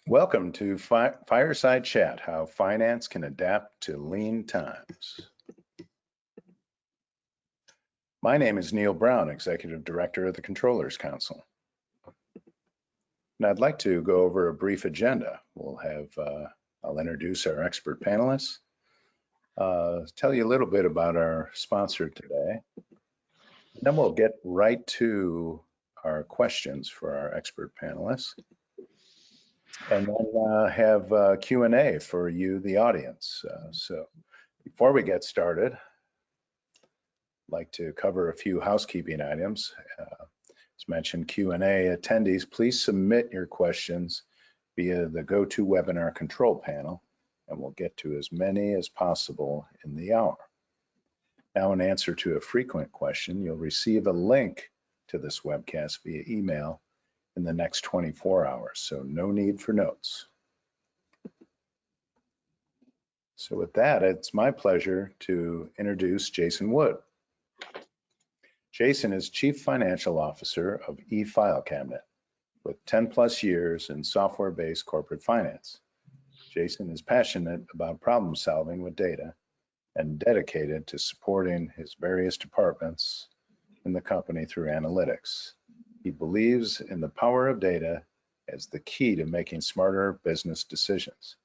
Welcome to Fireside Chat, how finance can adapt to lean times. My name is Neil Brown, Executive Director of the Controllers Council. And I'd like to go over a brief agenda. I'll introduce our expert panelists, tell you a little bit about our sponsor today, and then we'll get right to our questions for our expert panelists. And then have Q&A for you, the audience. So before we get started, I'd like to cover a few housekeeping items. As mentioned, Q&A attendees, please submit your questions via the GoToWebinar control panel, and we'll get to as many as possible in the hour. Now, in answer to a frequent question, you'll receive a link to this webcast via email in the next 24 hours, so no need for notes. So with that, it's my pleasure to introduce Jason Wood. Jason is Chief Financial Officer of eFileCabinet with 10+ years in software-based corporate finance. Jason is passionate about problem solving with data and dedicated to supporting his various departments in the company through analytics. He believes in the power of data as the key to making smarter business decisions.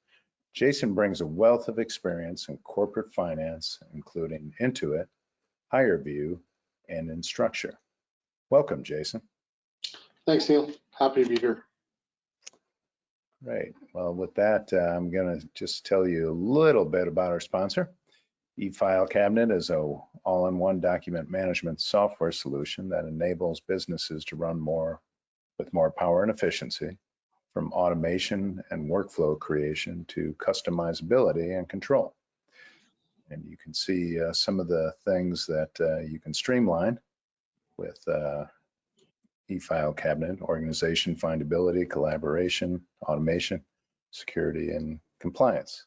Jason brings a wealth of experience in corporate finance, including Intuit, HireVue, and Instructure. Welcome, Jason. Thanks, Neil. Happy to be here. Great. Well, with that, I'm going to just tell you a little bit about our sponsor. eFileCabinet is an all-in-one document management software solution that enables businesses to run with more power and efficiency, from automation and workflow creation to customizability and control. And you can see some of the things that you can streamline with eFileCabinet: organization, findability, collaboration, automation, security, and compliance.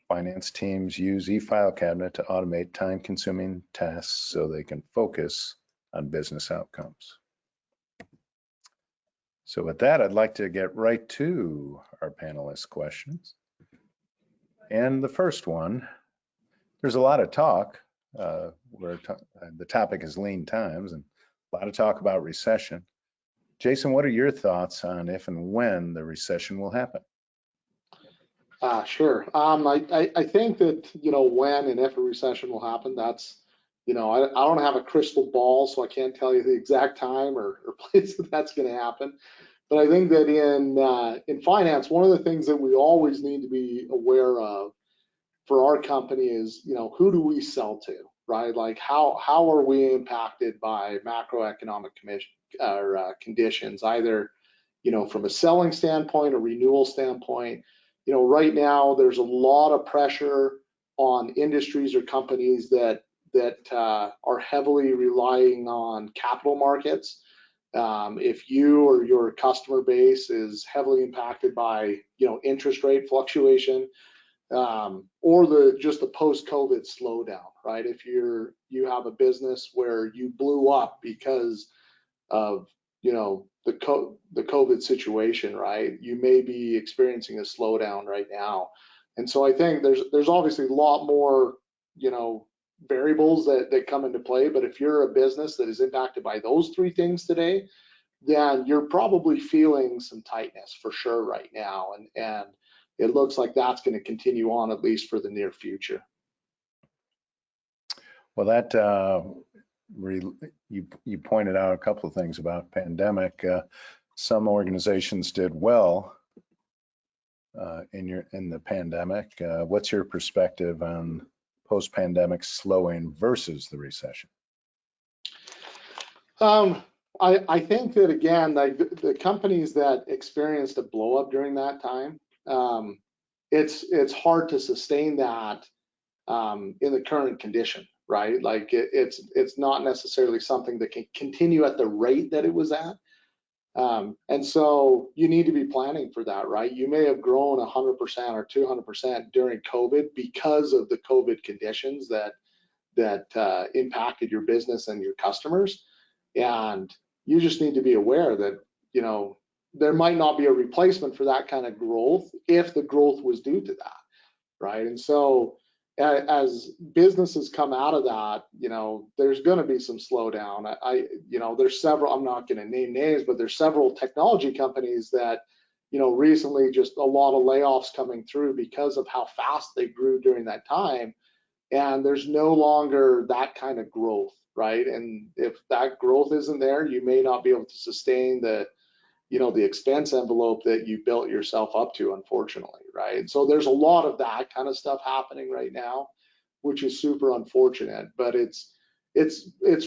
Finance teams use eFileCabinet to automate time-consuming tasks so they can focus on business outcomes. So with that, I'd like to get right to our panelists' questions. And the first one, there's a lot of talk, the topic is lean times, and a lot of talk about recession. Jason, what are your thoughts on if and when the recession will happen? Sure. I think that, when and if a recession will happen, that's, I don't have a crystal ball, so I can't tell you the exact time or place that that's going to happen. But I think that in finance, one of the things that we always need to be aware of for our company is, who do we sell to, right? Like how are we impacted by macroeconomic conditions, either, from a selling standpoint or renewal standpoint. Right now there's a lot of pressure on industries or companies that are heavily relying on capital markets. If you or your customer base is heavily impacted by, interest rate fluctuation, or just the post-COVID slowdown, right? If you have a business where you blew up because of, the COVID situation, right? You may be experiencing a slowdown right now. And so I think there's obviously a lot more, variables that come into play. But if you're a business that is impacted by those three things today, then you're probably feeling some tightness for sure right now. And it looks like that's going to continue on at least for the near future. Well, that you pointed out a couple of things about pandemic. Some organizations did well in the pandemic. What's your perspective on post-pandemic slowing versus the recession? I think that, again, the companies that experienced a blow up during that time, it's hard to sustain that in the current condition, right? Like it's not necessarily something that can continue at the rate that it was at. And so you need to be planning for that, right? You may have grown 100% or 200% during COVID because of the COVID conditions that impacted your business and your customers. And you just need to be aware that, there might not be a replacement for that kind of growth if the growth was due to that, right? And so as businesses come out of that, there's going to be some slowdown. There's several, I'm not going to name names, but there's several technology companies that, recently just a lot of layoffs coming through because of how fast they grew during that time. And there's no longer that kind of growth, right? And if that growth isn't there, you may not be able to sustain the expense envelope that you built yourself up to, unfortunately, right? So there's a lot of that kind of stuff happening right now, which is super unfortunate, but it's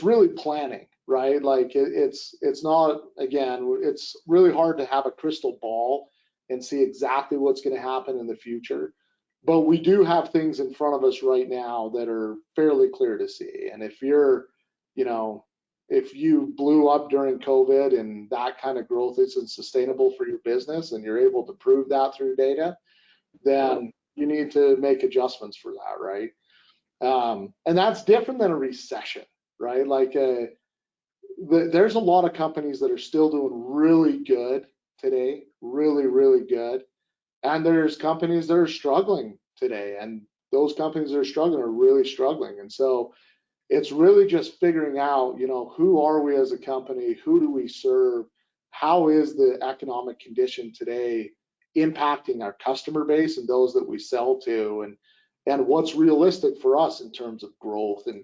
really planning, right? Like it's not, again, it's really hard to have a crystal ball and see exactly what's going to happen in the future. But we do have things in front of us right now that are fairly clear to see. And if you're, if you blew up during COVID and that kind of growth isn't sustainable for your business and you're able to prove that through data, then you need to make adjustments for that, right? And that's different than a recession, right? Like there's a lot of companies that are still doing really good today, really, really good. And there's companies that are struggling today, and those companies that are struggling are really struggling. And so it's really just figuring out, who are we as a company? Who do we serve? How is the economic condition today impacting our customer base and those that we sell to? And what's realistic for us in terms of growth? And